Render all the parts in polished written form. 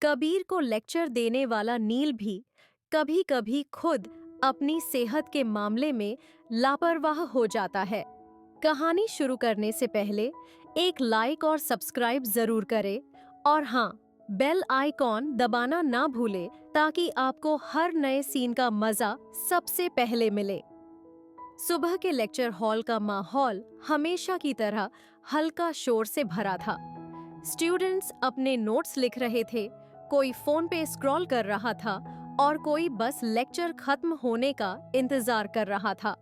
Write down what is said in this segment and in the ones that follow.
कबीर को लेक्चर देने वाला नील भी कभी-कभी खुद अपनी सेहत के मामले में लापरवाह हो जाता है। कहानी शुरू करने से पहले एक लाइक और सब्सक्राइब जरूर करें और हाँ, बेल आइकॉन दबाना ना भूलें ताकि आपको हर नए सीन का मजा सबसे पहले मिले। सुबह के लेक्चर हॉल का माहौल हमेशा की तरह हल्का शोर से भरा था। स्टूडेंट्स अपने नोट्स लिख रहे थे, कोई फोन पे स्क्रॉल कर रहा था और कोई बस लेक्चर खत्म होने का इंतजार कर रहा था।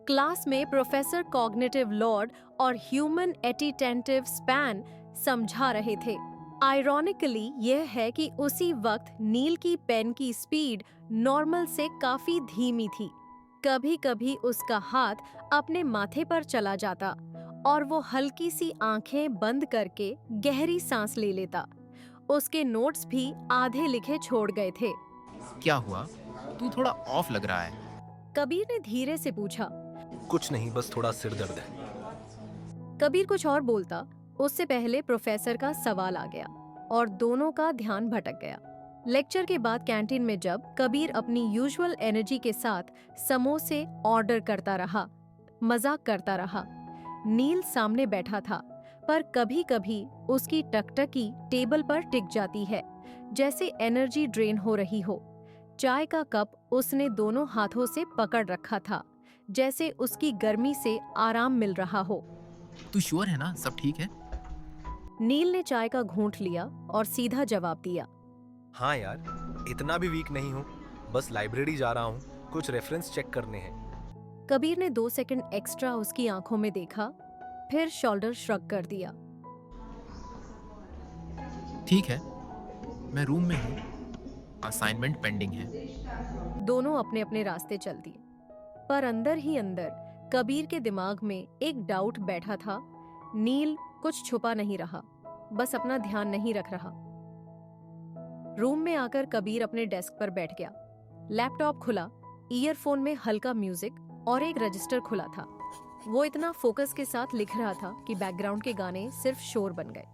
क्लास में प्रोफेसर कॉग्निटिव लॉर्ड और ह्यूमन एटीटेंटिव स्पैन समझा रहे थे। आयरॉनिकली यह है कि उसी वक्त नील की पेन की स्पीड नॉर्मल से काफी धीमी थी। कभी कभी उसका हाथ अपने माथे पर चला जाता और वो हल्की सी आंखें बंद करके गहरी सांस ले लेता। उसके नोट्स भी आधे लिखे छोड़ गए थे। क्या हुआ? तू थोड़ा ऑफ लग रहा है। कबीर ने धीरे से पूछा। कुछ नहीं, बस थोड़ा सिर दर्द है। कबीर कुछ और बोलता, उससे पहले प्रोफेसर का सवाल आ गया और दोनों का ध्यान भटक गया। लेक्चर के बाद कैंटीन में जब कबीर अपनी यूजुअल एनर्जी के साथ समोसे ऑर्डर करता रहा, मजाक करता रहा, नील सामने बैठा था, पर कभी कभी उसकी टकटकी टेबल पर टिक जाती है, जैसे एनर्जी ड्रेन हो रही हो। चाय का कप उसने दोनों हाथों से पकड़ रखा था, जैसे उसकी गर्मी से आराम मिल रहा हो। तू श्योर है ना, सब ठीक है? नील ने चाय का घूंट लिया और सीधा जवाब दिया। हाँ यार, इतना भी वीक नहीं हूँ, बस लाइब्रेरी जा रहा हूँ, कुछ रेफरेंस चेक करने हैं। कबीर ने 2 सेकंड एक्स्ट्रा उसकी आंखों में देखा, फिर शोल्डर श्रग कर दिया। ठीक है, मैं रूम में हूँ, असाइनमेंट पेंडिंग है। दोनों अपने अपने रास्ते चल दिए, पर अंदर ही अंदर कबीर के दिमाग में एक डाउट बैठा था। नील कुछ छुपा नहीं रहा, बस अपना ध्यान नहीं रख रहा। रूम में आकर कबीर अपने डेस्क पर बैठ गया। लैपटॉप खुला, ईयरफोन में हल्का म्यूजिक और एक रजिस्टर खुला था। वो इतना फोकस के साथ लिख रहा था कि बैकग्राउंड के गाने सिर्फ शोर बन गए।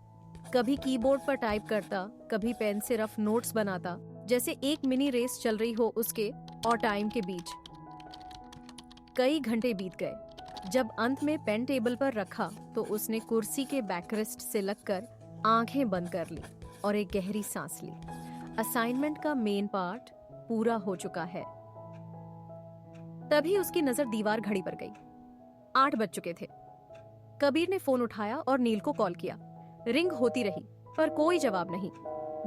कभी कीबोर्ड पर टाइप करता, कभी पेन से रफ नोट्स बनाता, जैसे एक मिनी रेस चल रही हो उसके और टाइम के बीच। कई घंटे बीत गए। जब अंत में पेन टेबल पर रखा तो उसने कुर्सी के बैकरेस्ट से लगकर आंखें बंद कर ली और एक गहरी सांस ली। असाइनमेंट का मेन पार्ट पूरा हो चुका है। तभी उसकी नजर दीवार घड़ी पर गई। 8 बज चुके थे। कबीर ने फोन उठाया और नील को कॉल किया। रिंग होती रही, पर कोई जवाब नहीं।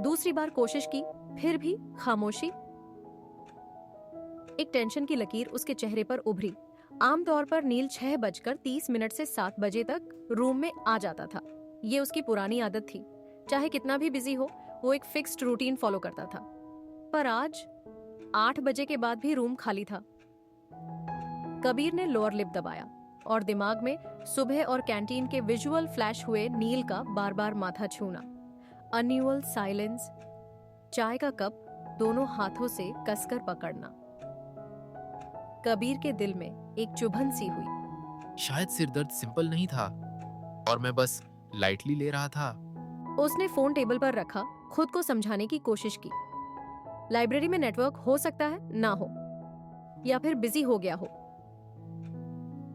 दूसरी बार कोशिश की, फिर भी खामोशी। एक टेंशन की लकीर उसके चेहरे पर उभरी। आमतौर पर नील 6:30 से 7 बजे तक रूम में आ जाता था। ये उसकी पुरानी आदत थी। चाहे कितना भी बिजी हो, वो एक फिक्स्ड रूटीन फॉलो करता था। पर आज 8 बजे के बाद भी रूम खाली था। कबीर ने लोअर लिप दबाया और दिमाग में सुबह और कैंटीन के विजुअल फ्लैश हुए। नील का बार बार माथा छूना, अनयूअल साइलेंस, चाय का कप दोनों हाथों से कसकर पकड़ना। कबीर के दिल में एक चुभन सी हुई। शायद सिरदर्द सिंपल नहीं था और मैं बस लाइटली ले रहा था। उसने फोन टेबल पर रखा, खुद को समझाने की कोशिश की। लाइब्रेरी में नेटवर्क हो सकता है ना हो, या फिर बिजी हो गया हो।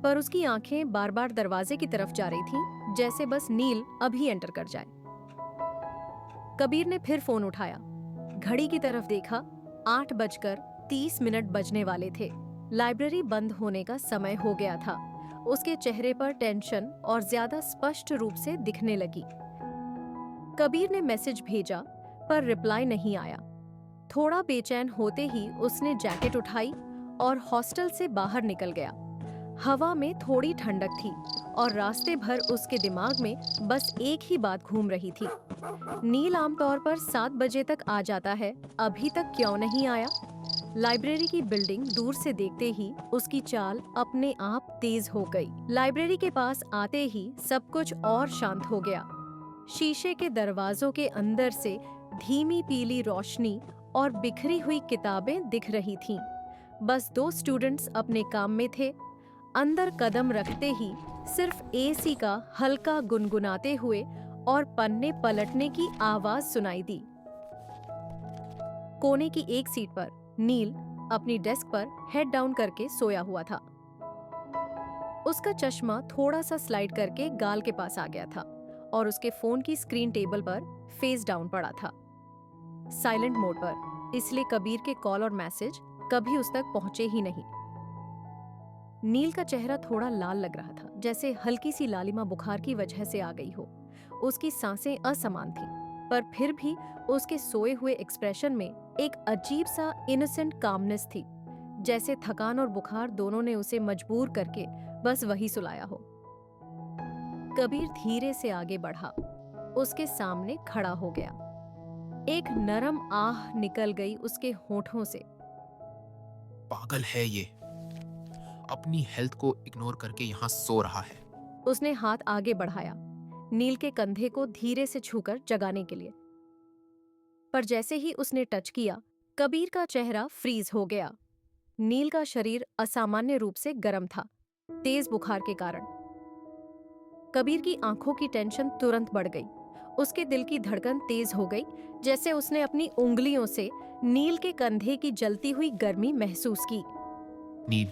पर उसकी आंखें बार बार दरवाजे की तरफ जा रही थीं, जैसे बस नील अभी एंटर कर जाए। कबीर ने फिर फोन उठाया, घड़ी की तरफ देखा। 8:30 बजने वाले थे। लाइब्रेरी बंद होने का समय हो गया था। उसके चेहरे पर टेंशन और ज्यादा स्पष्ट रूप से दिखने लगी। कबीर ने मैसेज भेजा, पर रिप्लाई नहीं आया। थोड़ा बेचैन होते ही उसने जैकेट उठाई और हॉस्टल से बाहर निकल गया। हवा में थोड़ी ठंडक थी और रास्ते भर उसके दिमाग में बस एक ही बात घूम रही थी। नील आमतौर पर 7 बजे तक आ जाता है, अभी तक क्यों नहीं आया? लाइब्रेरी की बिल्डिंग दूर से देखते ही उसकी चाल अपने आप तेज हो गई। लाइब्रेरी के पास आते ही सब कुछ और शांत हो गया। शीशे के दरवाजों के अंदर से धीमी पीली रोशनी और बिखरी हुई किताबें दिख रही थीं। बस 2 स्टूडेंट्स अपने काम में थे। अंदर कदम रखते ही सिर्फ एसी का हल्का गुनगुनाते हुए और पन्ने पलटने की आवाज सुनाई दी। कोने की एक सीट पर नील अपनी डेस्क पर हेड डाउन करके सोया हुआ था। उसका चश्मा थोड़ा सा स्लाइड करके गाल के पास आ गया था और उसके फोन की स्क्रीन टेबल पर फेस डाउन पड़ा था, साइलेंट मोड पर, इसलिए कबीर के कॉल और मैसेज कभी उस तक पहुंचे ही नहीं। नील का चेहरा थोड़ा लाल लग रहा था, जैसे हल्की सी लालिमा बुखार की वजह से आ गई हो। उसकी सांसें असमान थीं, पर फिर भी उसके सोए हुए एक्सप्रेशन में एक अजीब सा इनोसेंट कामनेस थी, जैसे थकान और बुखार दोनों ने उसे मजबूर करके बस वही सुलाया हो। कबीर धीरे से आगे बढ़ा, उसके सामने खड़ा हो गया। एक नरम आह निकल गई उसके होठों से। पागल है ये, अपनी हेल्थ को इग्नोर करके यहाँ सो रहा है। उसने हाथ आगे बढ़ाया, नील के कंधे को धीरे से छूकर जगाने के लिए, पर जैसे ही उसने टच किया, कबीर का चेहरा फ्रीज हो गया। नील का शरीर असामान्य रूप से गर्म था, तेज बुखार के कारण। कबीर की आंखों की टेंशन तुरंत बढ़ गई, उसके दिल की धड़कन तेज हो गई, जैसे उसने अपनी उंगलियों से नील के कंधे की जलती हुई गर्मी महसूस की। नील,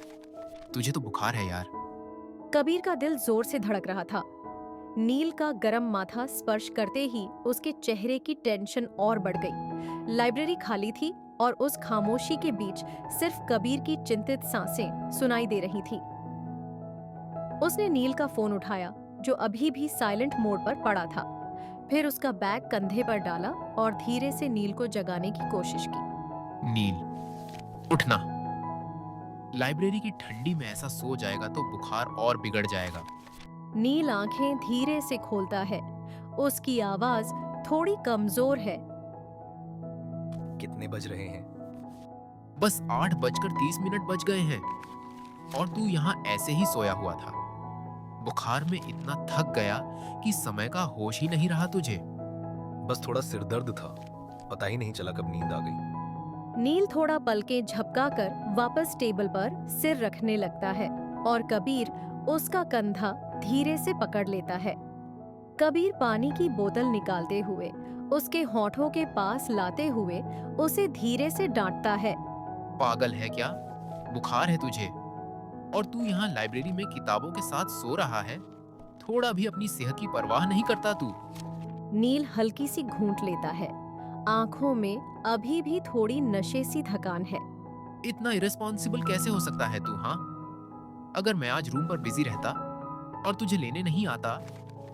तुझे तो बुखार है यार। कबीर का दिल जोर से धड़क रहा था। नील का गर्म माथा स्पर्श करते ही उसके चेहरे की टेंशन और बढ़ गई। लाइब्रेरी खाली थी और उस खामोशी के बीच सिर्फ कबीर की चिंतित सांसें सुनाई दे रही थी। उसने नील का फोन उठाया, जो अभी भी साइलेंट मोड पर पड़ा था। फिर उसका बैग कंधे पर डाला और धीरे से नील को जगाने की कोशिश की। नील, उठना। लाइब्रेरी की ठंडी में ऐसा सो जाएगा तो बुखार और बिगड़ जाएगा। नील आंखें धीरे से खोलता है, उसकी आवाज थोड़ी कमजोर है। कितने बज रहे हैं? बस 8:30 बज गए हैं और तू यहाँ ऐसे ही सोया हुआ था। बुखार में इतना थक गया कि समय का होश ही नहीं रहा तुझे। बस थोड़ा सिर दर्द था, पता ही नहीं चला कब नींद आ गई। नील थोड़ा पलकें झपकाकर वापस टेबल पर सिर रखने लगता है और कबीर उसका कंधा धीरे से पकड़ लेता है। कबीर पानी की बोतल निकालते हुए उसके होठों के पास लाते हुए उसे धीरे से डांटता है। पागल है क्या? बुखार है तुझे और तू यहाँ लाइब्रेरी में किताबों के साथ सो रहा है। थोड़ा भी अपनी सेहत की परवाह नहीं करता तू। नील हल्की सी घूंट लेता है, आंखों में अभी भी थोड़ी नशे सी थकान है। इतना इरेस्पॉन्सिबल कैसे हो सकता है तू? हाँ, अगर मैं आज रूम पर बिजी रहता और तुझे लेने नहीं आता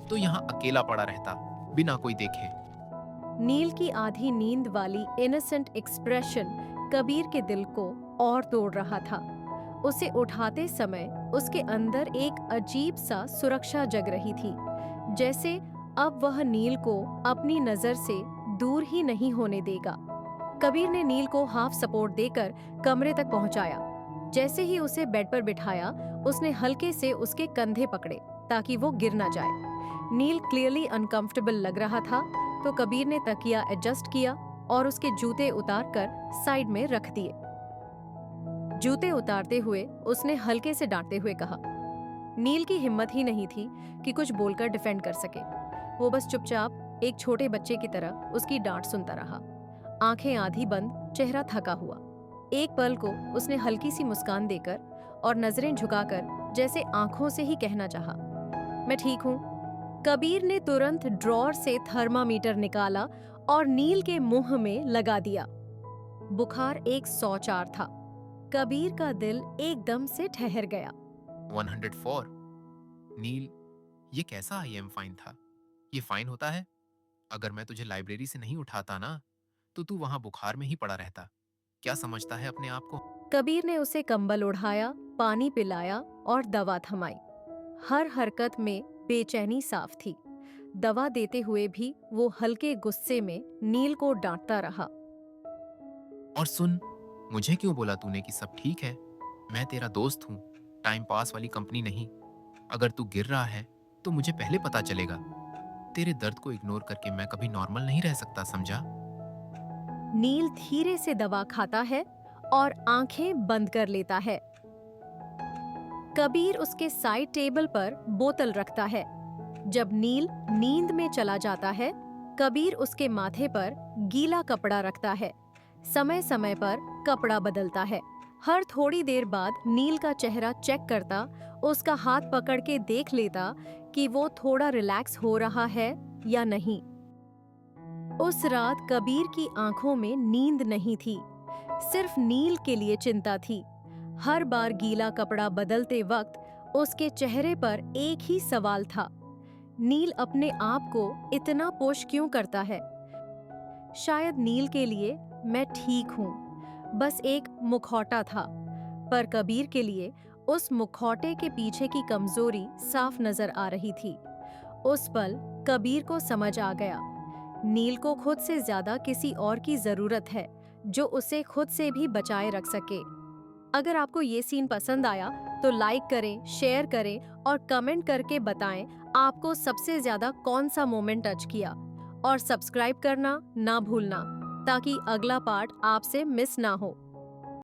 तो यहाँ अकेला पड़ा रहता बिना कोई देखे। नील की आधी नींद वाली इनोसेंट एक्सप्रेशन कबीर के दिल को और तोड़ रहा था। उसे उठाते समय उसके अंदर एक अजीब सा सुरक्षा जग रही थी, जैसे अब वह नील को अपनी नजर से दूर ही नहीं होने देगा। कबीर ने नील को हाफ सपोर्ट देकर कमरे तक पहुंचाया। जैसे ही उसे बेड पर बिठाया, उसने हल्के से उसके कंधे पकड़े ताकि वो गिर ना जाए। नील क्लियरली अनकंफर्टेबल लग रहा था, तो कबीर ने तकिया एडजस्ट किया और उसके जूते उतार कर साइड में रख दिए। जूते उतारते हुए उसने हल्के से डांटते हुए कहा। नील की हिम्मत ही नहीं थी कि कुछ बोलकर डिफेंड कर सके। वो बस चुपचाप एक छोटे बच्चे की तरह उसकी डांट सुनता रहा, आंखें आधी बंद, चेहरा थका हुआ। एक पल को उसने हल्की सी मुस्कान देकर और नजरें झुकाकर जैसे आंखों से ही कहना चाहा, मैं ठीक हूँ। कबीर ने तुरंत ड्रॉर से थर्मामीटर निकाला और नील के मुंह में लगा दिया। बुखार 104 था। कबीर का दिल एकदम से ठहर गया। 104? नील, ये कैसा IM फाइन था? ये फाइन होता है? अगर मैं तुझे लाइब्रेरी से नहीं उठाता ना, तो तू वहां बुखार में ही पड़ा रहता। क्या समझता है अपने आप को? कबीर ने उसे कंबल ओढ़ाया, पानी पिलाया और दवा थमाई। हर हरकत में बेचैनी साफ थी। दवा देते हुए भी वो हल्के गुस्से में नील को डांटता रहा। और सुन, मुझे क्यों बोला तूने कि सब ठीक है? मैं तेरा दोस्त हूँ, टाइम पास वाली कंपनी नहीं। अगर तू गिर रहा है तो मुझे पहले पता चलेगा। तेरे दर्द को इग्नोर करके मैं कभी नॉर्मल नहीं रह सकता, समझा? नील धीरे से दवा खाता है और आंखें बंद कर लेता है। कबीर उसके साइड टेबल पर बोतल रखता है। जब नील नींद में चला जाता है, कबीर उसके माथे पर गीला कपड़ा रखता है समय समय पर कपड़ा बदलता है। हर थोड़ी देर बाद नील का चेहरा चेक करता, उसका हाथ पकड़ के देख लेता कि वो थोड़ा रिलैक्स हो रहा है या नहीं। उस रात कबीर की आंखों में नींद नहीं थी, सिर्फ नील के लिए चिंता थी। हर बार गीला कपड़ा बदलते वक्त उसके चेहरे पर एक ही सवाल था, नील अपने आप को इतना पुश क्यों करता है? शायद नील के लिए मैं ठीक हूँ, बस एक मुखौटा था। पर कबीर के लिए उस मुखौटे के पीछे की कमजोरी साफ नजर आ रही थी। उस पल कबीर को समझ आ गया, नील को खुद से ज्यादा किसी और की जरूरत है जो उसे खुद से भी बचाए रख सके। अगर आपको ये सीन पसंद आया तो लाइक करें, शेयर करें और कमेंट करके बताएं आपको सबसे ज्यादा कौन सा मोमेंट टच किया। और सब्सक्राइब करना ना भूलना ताकि अगला पार्ट आपसे मिस ना हो।